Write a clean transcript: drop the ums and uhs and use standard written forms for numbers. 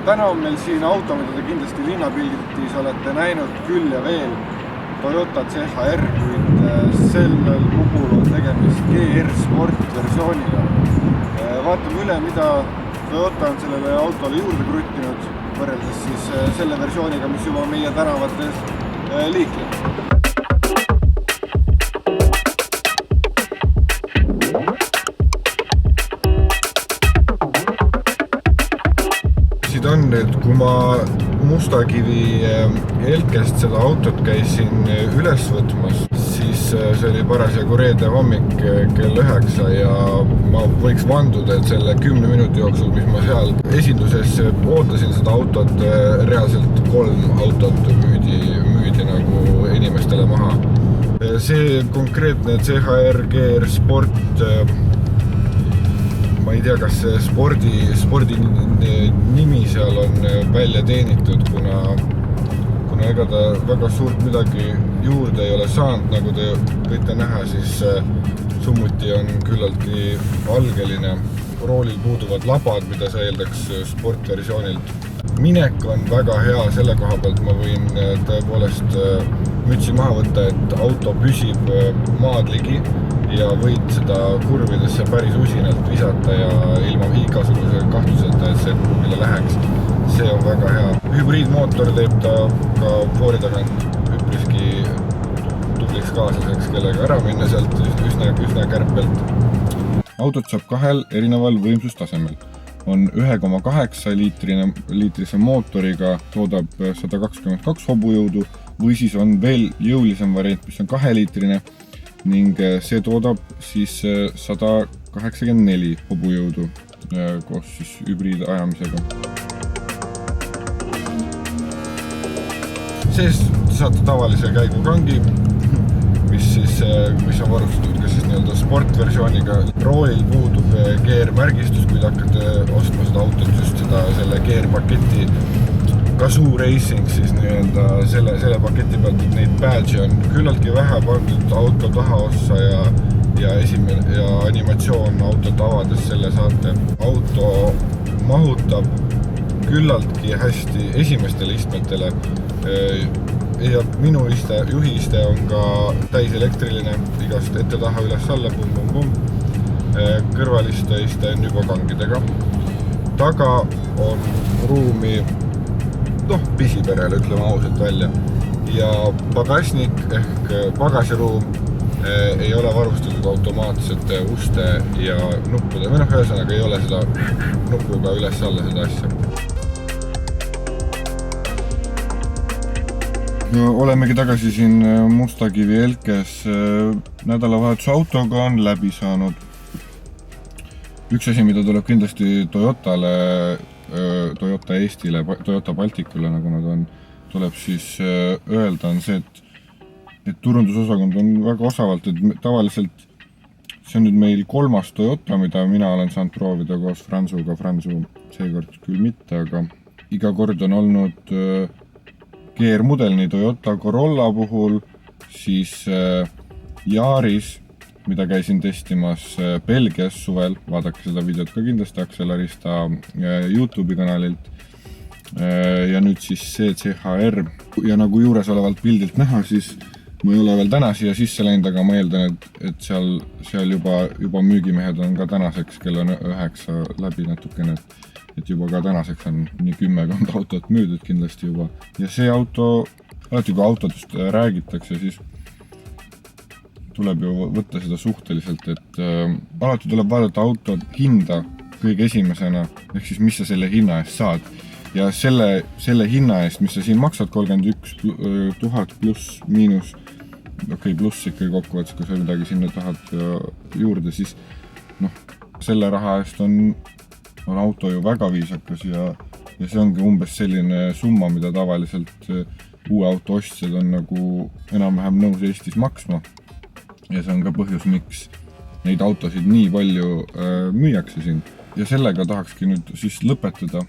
Täna on meil siin auto, mida te kindlasti linnapildis olete näinud küll ja veel, Toyota CHR, kuid sellel puhul on tegemist GR Sport versiooniga. Vaatame üle, mida Toyota on sellele autole juurde kruttinud, võrreldes siis selle versiooniga, mis juba meie tänavates liikleb. On, et kui ma Mustakivi Elkest seda autot käisin üles võtmas, siis see oli parasjagu reede hommik kell 9 ja ma võiks vanduda, et selle 10 minuti jooksul, mis ma seal esinduses ootasin seda autot, reaalselt 3 autot müüdi nagu inimestele maha. See konkreetne CHR GR Sport, ma ei tea, kas see spordi nimi seal on välja teenitud, kuna ega ta väga suurt midagi juurde ei ole saanud, nagu te võite näha, siis summuti on küllaltki algeline. Roolil puuduvad labad, mida sa eeldaks sportversioonilt. Minek on väga hea, selle koha pealt ma võin tõepoolest mütsi maha võtta, et auto püsib maad ligi ja võid seda kurvidesse päris usinalt visata ja ilma igasuguse kahtluseta, et see kuhugile läheks. See on väga hea. Hübriidmootor teeb ta ka foori tagant üpriski tubliks kaaslaseks, kellega ära minna sealt üsna kärpelt. Autot saab 2 erineval võimsustasemel. On 1,8 liitrise mootoriga, toodab 122 hobujõudu või siis on veel jõulisem variant, mis on 2-liitrine ning see toodab siis 184 hobujõudu koos siis hübriidajamisega. Sees saate tavalise käigukangi, mis on varustatud ka siis nii-öelda sportversiooniga. Roolil puudub GR-märgistus, kui te hakkate ostma seda autot just selle GR-paketi Gazoo Racing, siis nii-öelda selle paketi pealt, et neid badge on küllaltki vähe pandud auto tahaossa ja animatsioon autot avades selle saate. Auto mahutab küllaltki hästi esimestele istmetele ja minu juhiiste on ka täiselektriline, igast ette taha üles alla, kõrvaliste on juba kangidega. Taga on ruumi pisiperele, ütleme ausalt välja. Ja pagasnik ehk pagasiruum ei ole varustatud automaatsete uste ja nuppude. Ühesõnaga ei ole seda nupuga üles-alla seda asja. Olemegi tagasi siin Mustakivi Elkes. Nädalavahetuse autoga on läbi saanud. Üks asi, mida tuleb kindlasti Toyota Eestile, Toyota Balticule, nagu nad on, tuleb siis öelda on see, et turundusosakond on väga osavalt, et tavaliselt see on nüüd meil 3. Toyota, mida mina olen saanud proovida koos Fransuga. Fransu seekord küll mitte, aga iga kord on olnud GR-mudel nii Toyota Corolla puhul, siis Yaris, mida käisin testimas Belgias suvel, vaadake seda videot ka kindlasti Accelerista YouTube'i kanalilt, ja nüüd siis see CHR. Ja nagu juures olevalt pildilt näha, siis ma ei ole veel täna siia sisse läinud, aga ma eeldan, et seal juba müügimehed on ka tänaseks, kell on 9 läbi natukene, et juba ka tänaseks on nii 10 autot müüdud kindlasti juba. Ja see auto, alati kui autodest räägitakse, siis tuleb ju võtta seda suhteliselt, et alati tuleb vaadata auto hinda kõige esimesena, ehk siis mis sa selle hinna eest saad. Ja selle hinna eest, mis sa siin maksad 31 000 pluss miinus, pluss ikkagi kokkuvõttes, kui sa midagi sinna tahad juurde, siis selle raha eest on auto ju väga viisakas ja see ongi umbes selline summa, mida tavaliselt uue auto ostjad on nagu enam-vähem nõus Eestis maksma. Ja see on ka põhjus, miks neid autosid nii palju müüakse siin. Ja sellega tahakski nüüd siis lõpetada.